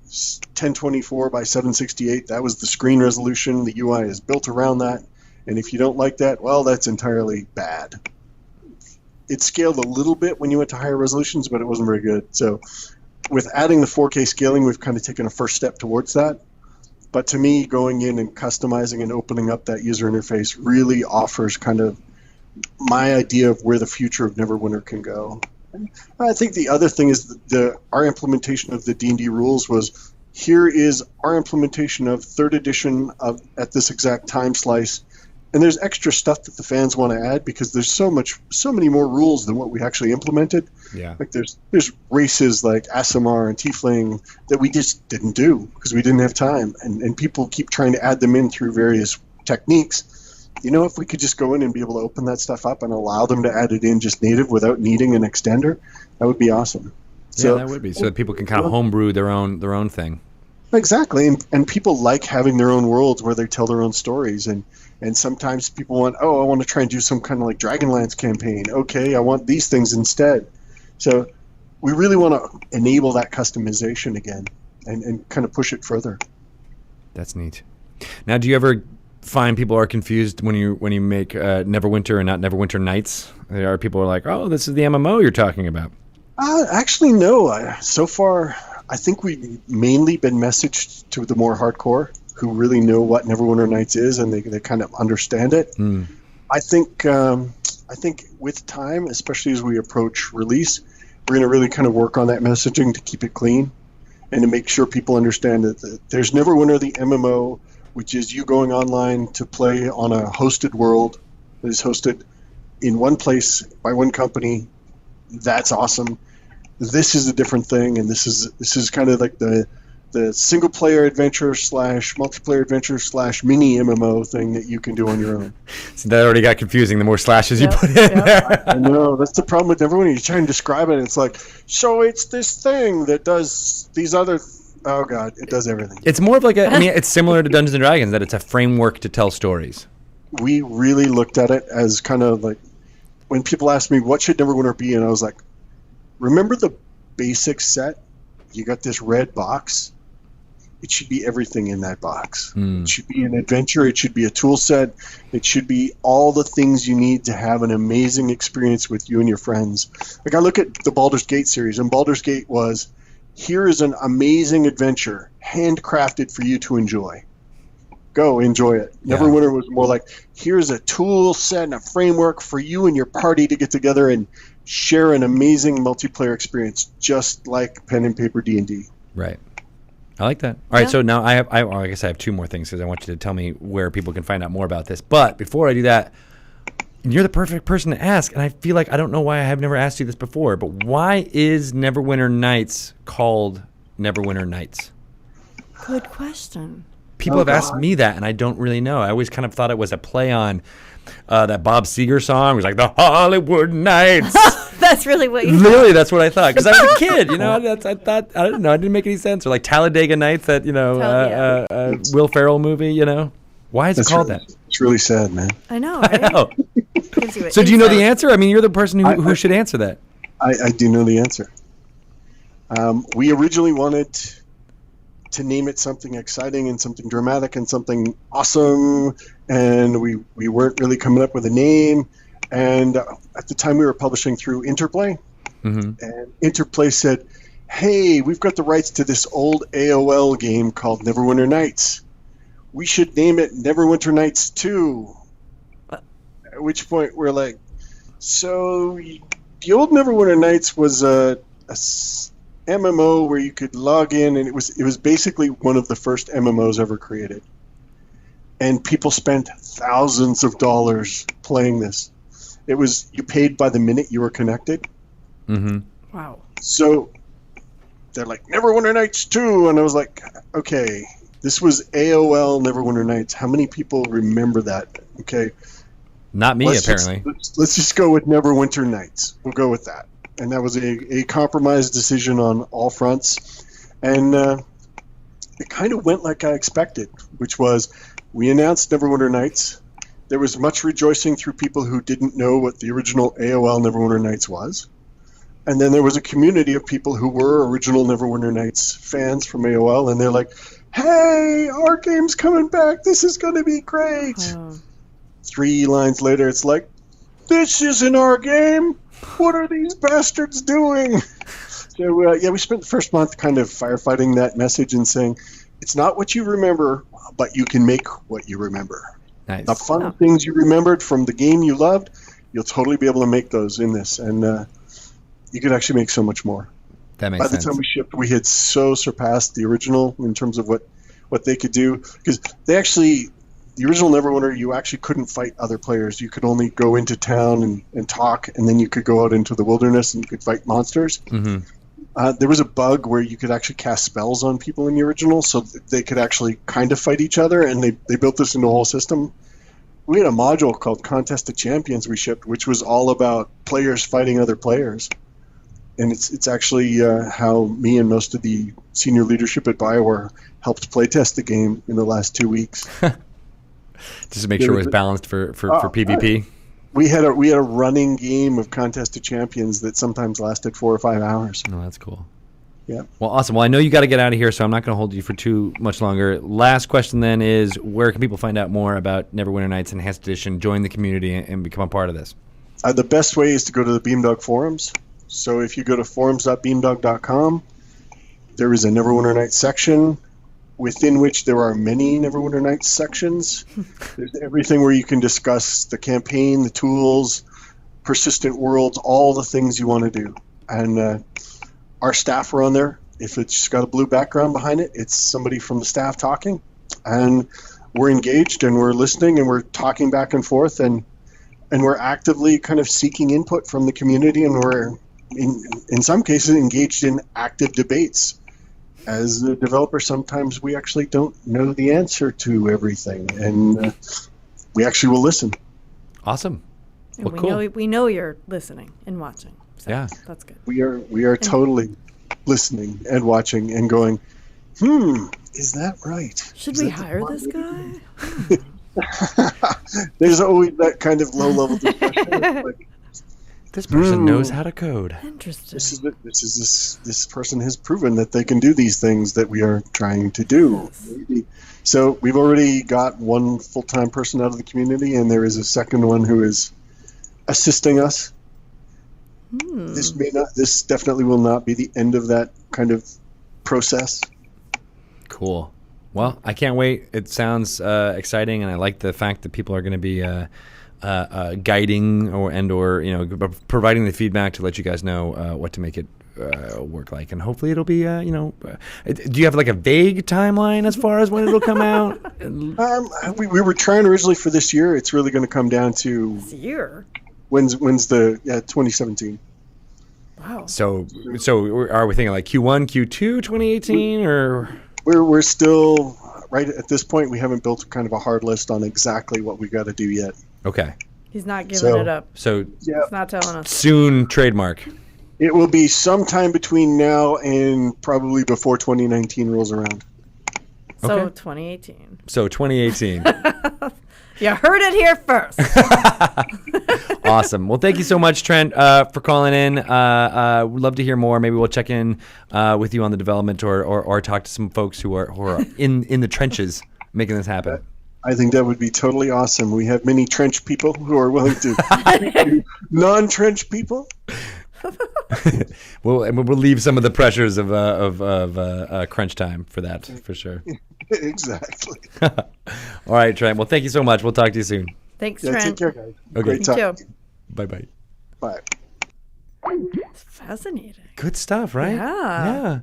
1024 by 768. That was the screen resolution. The UI is built around that. And if you don't like that, well, that's entirely bad. It scaled a little bit when you went to higher resolutions, but it wasn't very good. So with adding the 4K scaling, we've kind of taken a first step towards that. But to me, going in and customizing and opening up that user interface really offers kind of my idea of where the future of Neverwinter can go. I think the other thing is our implementation of the D&D rules was, here is our implementation of 3rd edition at this exact time slice, and there's extra stuff that the fans want to add because there's so many more rules than what we actually implemented. Yeah. There's races like Aasimar and Tiefling that we just didn't do because we didn't have time, and people keep trying to add them in through various techniques. If we could just go in and be able to open that stuff up and allow them to add it in just native without needing an extender, that would be awesome. So, yeah, that would be. So that people can kind of homebrew their own thing. Exactly, and people like having their own worlds where they tell their own stories, and sometimes people want, I want to try and do some kind of Dragonlance campaign. Okay, I want these things instead. So we really want to enable that customization again and kind of push it further. That's neat. Now, do you ever find people are confused when you make Neverwinter and not Neverwinter Nights? There are people who are like, oh, this is the MMO you're talking about. Actually, no. So far, I think we've mainly been messaged to the more hardcore who really know what Neverwinter Nights is, and they kind of understand it. I think with time, especially as we approach release, we're going to really kind of work on that messaging to keep it clean and to make sure people understand that there's Neverwinter, the MMO, which is you going online to play on a hosted world that is hosted in one place by one company. That's awesome. This is a different thing, and this is kind of like the single player adventure / multiplayer adventure / mini MMO thing that you can do on your own. So that already got confusing. The more slashes you put in there. I know, that's the problem with everyone. You try and describe it, and it's like, so it's this thing that does these other. Oh God, it does everything. It's more of like it's similar to Dungeons and Dragons, that it's a framework to tell stories. We really looked at it as kind of like, when people ask me what should Neverwinter be, and I was like, remember the basic set? You got this red box. It should be everything in that box. It should be an adventure. It should be a tool set. It should be all the things you need to have an amazing experience with you and your friends. Like, I look at the Baldur's Gate series, and Baldur's Gate was, here is an amazing adventure, handcrafted for you to enjoy. Go enjoy it. Yeah. Neverwinter was more like, here's a tool set and a framework for you and your party to get together and share an amazing multiplayer experience, just like pen and paper D&D. Right. I like that. All right, so now I guess I have two more things because I want you to tell me where people can find out more about this. But before I do that, you're the perfect person to ask, and I feel like I don't know why I have never asked you this before, but why is Neverwinter Nights called Neverwinter Nights? Good question. People have asked me that, and I don't really know. I always kind of thought it was a play on that Bob Seger song. It was like, the Hollywood Nights. That's really what you Literally, that's what I thought. Because I was a kid, I thought, I don't know, it didn't make any sense. Or like Talladega Nights, that, Will Ferrell movie, Why is it called that? It's really sad, man. I know, right? I know. So do you know the answer? I mean, you're the person who should answer that. I do know the answer. We originally wanted to name it something exciting and something dramatic and something awesome, and we weren't really coming up with a name. And at the time we were publishing through Interplay, and Interplay said, hey, we've got the rights to this old AOL game called Neverwinter Nights. We should name it Neverwinter Nights 2. At which point we're like, so the old Neverwinter Nights was a MMO where you could log in, and it was basically one of the first MMOs ever created. And people spent thousands of dollars playing this. It was, you paid by the minute you were connected. Wow. So they're like, Neverwinter Nights 2, and I was like, okay, this was AOL Neverwinter Nights. How many people remember that? Okay. Not me, apparently. Let's just go with Neverwinter Nights. We'll go with that. And that was a compromise decision on all fronts. And it kind of went like I expected, which was, we announced Neverwinter Nights. There was much rejoicing through people who didn't know what the original AOL Neverwinter Nights was. And then there was a community of people who were original Neverwinter Nights fans from AOL, and they're like, hey, our game's coming back. This is going to be great. 3 lines later, it's like, this isn't our game. What are these bastards doing? So, we spent the first month kind of firefighting that message and saying, it's not what you remember, but you can make what you remember. Nice. The fun things you remembered from the game you loved, you'll totally be able to make those in this. And you could actually make so much more. That makes sense. By the time we shipped, we had so surpassed the original in terms of what they could do. Because they actually, the original Neverwinter, you actually couldn't fight other players. You could only go into town and talk, and then you could go out into the wilderness and you could fight monsters. There was a bug where you could actually cast spells on people in the original, so they could actually kind of fight each other, and they built this into a whole system. We had a module called Contest of Champions we shipped, which was all about players fighting other players. And it's actually how me and most of the senior leadership at BioWare helped playtest the game in the last 2 weeks. Just to make sure it was balanced for PvP. We had a running game of Contest of Champions that sometimes lasted 4 or 5 hours. Oh, that's cool. Yeah. Well, awesome. Well, I know you got to get out of here, so I'm not going to hold you for too much longer. Last question then is, where can people find out more about Neverwinter Nights Enhanced Edition, join the community, and become a part of this? The best way is to go to the Beamdog forums. So if you go to forums.beamdog.com, there is a Neverwinter Nights section within which there are many Neverwinter Nights sections. There's everything where you can discuss the campaign, the tools, persistent worlds, all the things you want to do. And our staff are on there. If it's just got a blue background behind it, it's somebody from the staff talking. And we're engaged and we're listening and we're talking back and forth and we're actively kind of seeking input from the community, and we're in some cases engaged in active debates. As a developer, sometimes we actually don't know the answer to everything, and we actually will listen. Awesome. And Well, we know you're listening and watching. So Yeah. that's good. We are totally listening and watching and going, is that right? Should Is we that the hire part this we- guy? There's always that kind of low-level discussion. Like, This person knows how to code. Interesting. this person has proven that they can do these things that we are trying to do. Maybe. So we've already got one full-time person out of the community, and there is a second one who is assisting us. This definitely will not be the end of that kind of process. Cool. Well, I can't wait. It sounds exciting, and I like the fact that people are going to be guiding or providing the feedback to let you guys know what to make it work like, and hopefully it'll be do you have like a vague timeline as far as when it'll come out? We were trying originally for this year. It's really going to come down to This year. when's the 2017. Wow. So are we thinking like Q1, Q2, 2018, or? We're still right at this point. We haven't built kind of a hard list on exactly what we got to do yet. Okay. He's not giving So- it up. So Yeah, He's not telling us. soon trademark. it will be sometime between now and probably before 2019 rolls around. So Okay. 2018. So 2018. You heard it here first. Awesome. Well, thank you so much, Trent, for calling in. We'd love to hear more. Maybe we'll check in with you on the development or talk to some folks who are in the trenches making this happen. I think that would be totally awesome. We have many trench people who are willing to non-trench people. We'll leave some of the pressures of crunch time for that, for sure. Exactly. All right, Trent. Well, thank you so much. We'll talk to you soon. Thanks, Yeah, take Trent. care, guys. Okay. Great You talk. too. Bye-bye. Bye. It's fascinating. Good stuff, right? Yeah.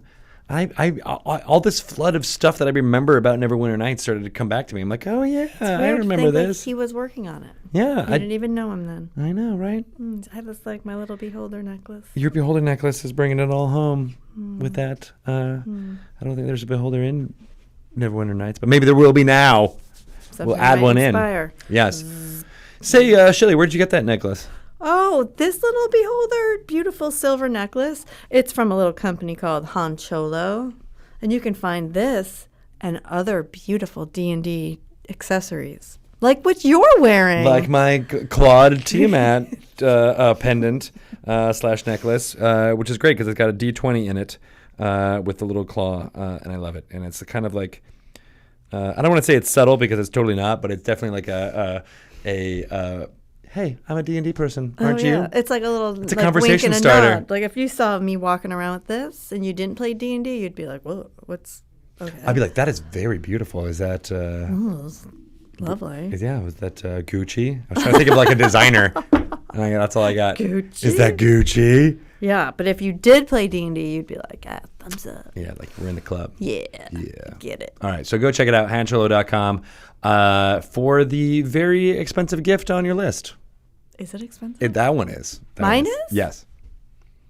I all this flood of stuff that I remember about Neverwinter Nights started to come back to me. I'm like, oh yeah, I Weird to remember think, like, this. he was working on it. Yeah, I didn't even know him then. I know, right? I have this like my little beholder necklace. Your beholder necklace is bringing it all home with that. I don't think there's a beholder in Neverwinter Nights, but maybe there will be now. Something add might one in. inspire. Yes. Say, Shelley, where'd you get that necklace? Oh, this little beholder, beautiful silver necklace. It's from a little company called Honcholo. And you can find this and other beautiful D&D accessories. Like what you're wearing. Like my Claude Tiamat pendant / necklace, which is great because it's got a D20 in it with the little claw, and I love it. And it's kind of like, I don't want to say it's subtle because it's totally not, but it's definitely like a hey, I'm a D&D person, aren't you? It's like a little It's a like, conversation wink and a starter. nod. Like if you saw me walking around with this and you didn't play D&D, you'd be like, whoa, what's... Okay. I'd be like, that is very beautiful. Is that... Oh, it's lovely. was that Gucci? I was trying to think of like a designer. And that's all I got. Gucci? Is that Gucci? Yeah, but if you did play D&D, you'd be like, thumbs up. Yeah, like we're in the club. Yeah. Yeah. Get it. All right, so go check it out, hancholo.com, for the very expensive gift on your list. Is it expensive? That one is. Mine is? Yes.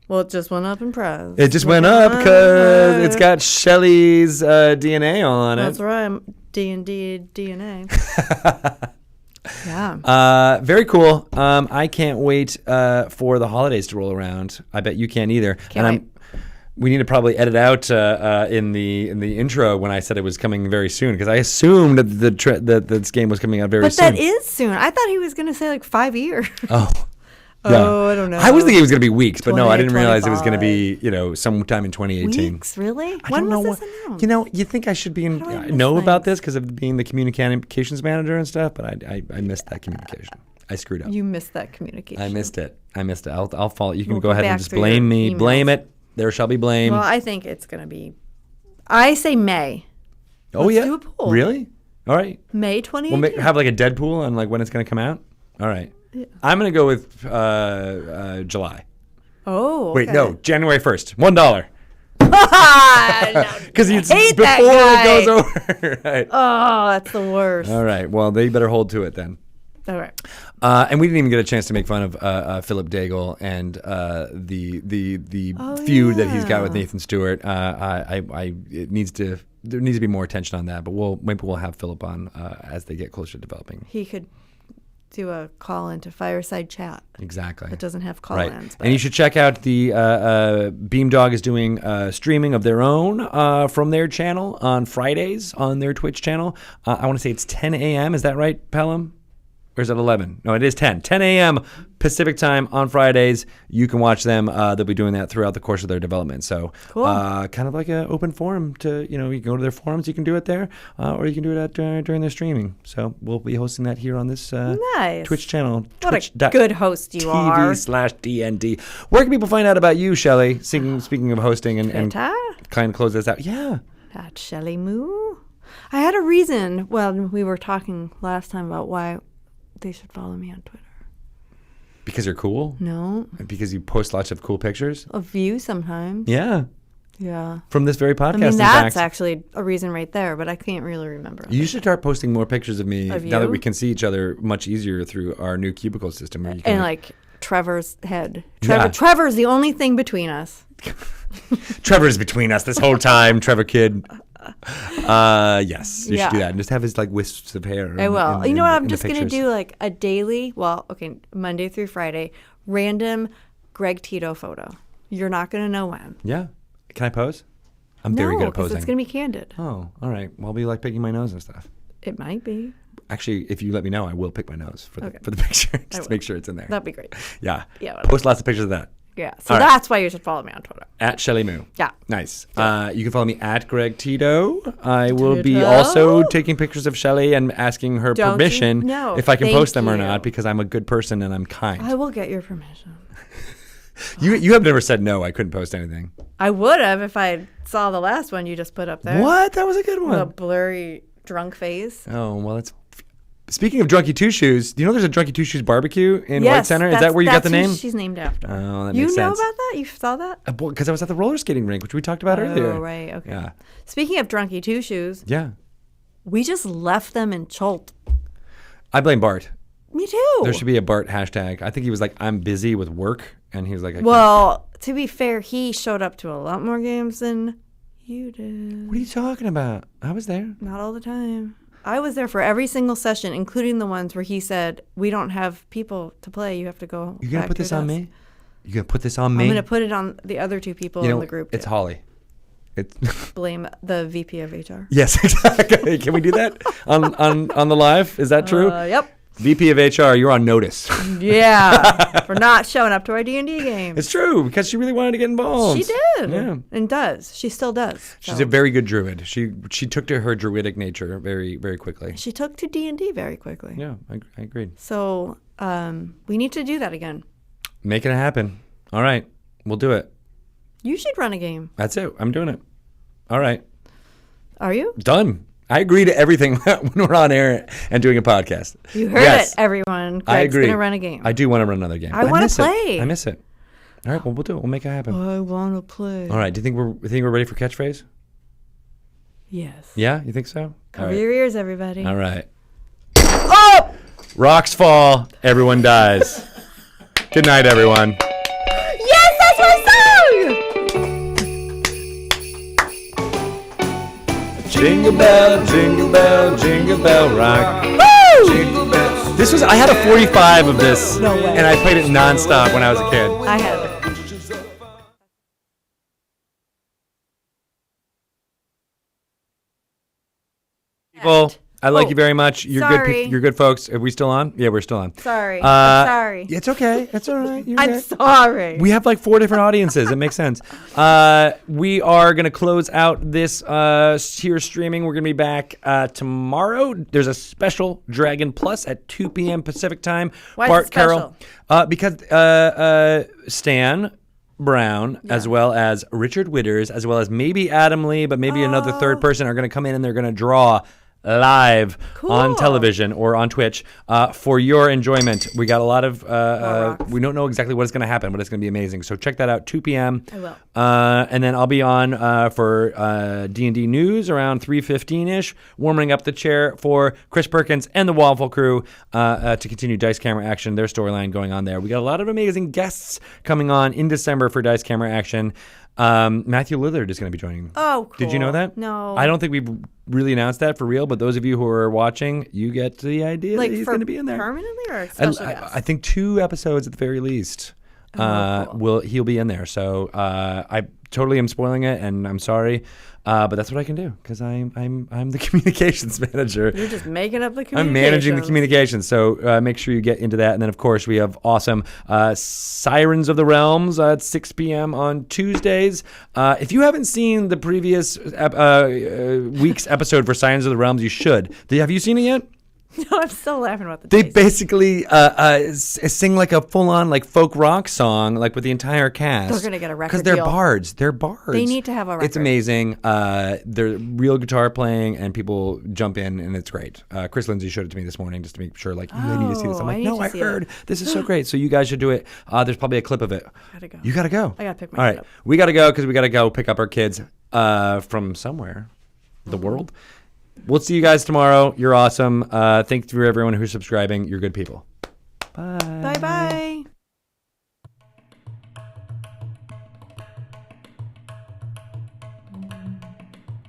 Well, it just went up in price. It just went up because it's got Shelley's DNA on it. That's right. D&D DNA. Yeah. Very cool. I can't wait for the holidays to roll around. I bet you can't either. Can't wait. We need to probably edit out in the intro when I said it was coming very soon because I assumed that this game was coming out very But soon. that is soon. I thought he was going to say like 5 years. Oh, Oh, I don't know. I was thinking it was going to be weeks, but no, I 20, didn't realize it was going to be, sometime in 2018. Weeks, really? I When don't was know this announced? You think I should be How do I miss know about things? this because of being the communications manager and stuff, but I missed that communication. I screwed up. You missed that communication. I missed it. I'll follow. You can We'll go go ahead and back just through blame your me. Blame emails. it. There shall be blame. Well, I think it's going to be. I say May. Oh let's yeah. do a poll. Really? All right. May 2018. We'll have like a Deadpool on like when it's going to come out. All right. Yeah. I'm going to go with July. Oh. Wait, okay. no, January 1st. $1. No, Because it's hate before that it goes guy. over. Right. Oh, that's the worst. All right. Well, they better hold to it then. All right. And we didn't even get a chance to make fun of Philip Daigle and the feud that he's got with yeah. Nathan Stewart. There needs to be more attention on that. But maybe we'll have Philip on as they get closer to developing. He could do a call into Fireside Chat. Exactly. It doesn't have call Right. ins. And you should check out the Beamdog is doing streaming of their own from their channel on Fridays on their Twitch channel. I want to say it's 10 a.m. Is that right, Pelham? Or is it 11? No, it is 10. 10 a.m. Pacific time on Fridays. You can watch them. They'll be doing that throughout the course of their development. So Cool. kind of like an open forum to, you can go to their forums. You can do it there, or you can do it during their streaming. So we'll be hosting that here on this Nice. Twitch channel. What a good host you are. TV/DND. Where can people find out about you, Shelley? Speaking of hosting and Feta? kind of close this out. Yeah. At Shelly Moo. I had a reason. Well, we were talking last time about why they should follow me on Twitter. Because you're cool? No. Because you post lots of cool pictures? Of you sometimes. Yeah. Yeah. From this very podcast, I mean, in that's fact. actually a reason right there, but I can't really remember. You should start posting more pictures of me Of now that you? we can see each other much easier through our new cubicle system. Where you can And like Trevor's head. Yeah. Trevor's the only thing between us. Trevor's between us this whole time, Trevor kid. Yes, you should do Yeah. that. And just have his like wisps of hair. I will. You know what? I'm just going to do like a daily, Monday through Friday, random Greg Tito photo. You're not going to know when. Yeah. Can I pose? I'm very good at because posing. it's going to be candid. Oh, all right. Well, I'll be like picking my nose and stuff. It might be. Actually, if you let me know, I will pick my nose for the Okay. for the picture, just will. to make sure it's in there. That'd be great. Yeah. Yeah, Post lots of pictures of that. Yeah. So All right. that's why you should follow me on Twitter. At Shelly Moo. Yeah. Nice. You can follow me at Greg Tito. I will be Tito. also taking pictures of Shelly and asking her Don't you? permission No, if I can thank post them or you. not, because I'm a good person and I'm kind. I will get your permission. You have never said no. I couldn't post anything. I would have if I saw the last one you just put up there. What? That was a good The one. blurry drunk face. Oh well, it's. Speaking of Drunky Two Shoes, do you know there's a Drunky Two Shoes barbecue in White Yes, Center? Is that's- that where you got that's the who name? She's named after. Oh, that you makes know sense. about that? You saw that? Because I was at the roller skating rink, which we talked about earlier. Oh, right. Okay. Yeah. Speaking of Drunky Two Shoes, Yeah. we just left them in Cholt. I blame Bart. Me too. There should be a Bart hashtag. I think he was like, I'm busy with work. And he was like, I can't. Well, to be fair, he showed up to a lot more games than you did. What are you talking about? I was there. Not all the time. I was there for every single session, including the ones where he said, we don't have people to play. You have to go. You gonna back put to this your on desk." me? You gonna put this on me? I'm going to put it on the other two people in the group. It's too. Holly. It's Blame the VP of HR. yes, exactly. Can we do that on the live? Is that true? Yep. VP of HR, you're on notice. Yeah. For not showing up to our D&D games. It's true because she really wanted to get involved. She did. Yeah. And does. She still does. She's So. a very good druid. She took to her druidic nature very, very quickly. She took to D&D very quickly. Yeah, I agreed. So we need to do that again. Make it happen. All right, we'll do it. You should run a game. That's it. I'm doing it. All right, Are you? done. I agree to everything when we're on air and doing a podcast. You heard Yes. it, everyone. Greg's I agree. going to run a game. I do want to run another game. I wanna miss it. play. I miss it. All right, well, we'll do it. We'll make it happen. I want to play. All right. Do you think we're ready for catchphrase? Yes. Yeah, you think so? Cover your ears, everybody. All right. Oh! Rocks fall. Everyone dies. Good night, everyone. Yes, that's my song! Jingle bell, jingle bell, jingle bell rock. Woo! Jingle bell. This was I had a 45 of this, No way. and I played it nonstop when I was a kid. I have it. People, I like you very much. You're sorry. good. You're good folks. Are we still on? Yeah, we're still on. Sorry. I'm sorry. It's okay. It's all right. You're I'm okay. sorry. We have like 4 different audiences. It makes sense. We are going to close out this here streaming. We're going to be back tomorrow. There's a special Dragon Plus at 2 p.m. Pacific time. Why is Bart it special? Carroll. Because Stan Brown, as well as Richard Witters, as well as maybe Adam Lee, but maybe another third person are going to come in and they're going to draw live on television or on Twitch for your enjoyment. We got a lot of we don't know exactly what is going to happen, but it's going to be amazing. So check that out, 2 p.m. I will. And then I'll be on for D&D News around 3:15ish, warming up the chair for Chris Perkins and the Waffle Crew to continue Dice Camera Action, their storyline going on there. We got a lot of amazing guests coming on in December for Dice Camera Action. Matthew Lillard is going to be joining. Oh, cool. Did you know that? No. I don't think we've really announced that for real, but those of you who are watching, you get the idea that he's going to be in there. Permanently or a special guest? I think 2 episodes at the very least. Cool. He'll be in there. So I totally am spoiling it, and I'm sorry, but that's what I can do because I'm the communications manager. You're just making up the communications. I'm managing the communications, so make sure you get into that. And then, of course, we have awesome Sirens of the Realms at 6 p.m. on Tuesdays. If you haven't seen the previous week's episode for Sirens of the Realms, you should. Have you seen it yet? No, I'm still laughing about the They dice. basically sing like a full-on like folk rock song, like with the entire cast. They're gonna get a record because they're deal. bards. They're bards. They need to have a record. It's amazing. They're real guitar playing, and people jump in, and it's great. Chris Lindsay showed it to me this morning just to make sure, like, I need to see this. I'm I like, need no, to I see heard. it. This is so great. So you guys should do it. There's probably a clip of it. Gotta go. You gotta go. I gotta pick my All kid right, up. we gotta go because we gotta go pick up our kids from somewhere, the world. We'll see you guys tomorrow. You're awesome. Thank you for everyone who's subscribing. You're good people. Bye. Bye-bye.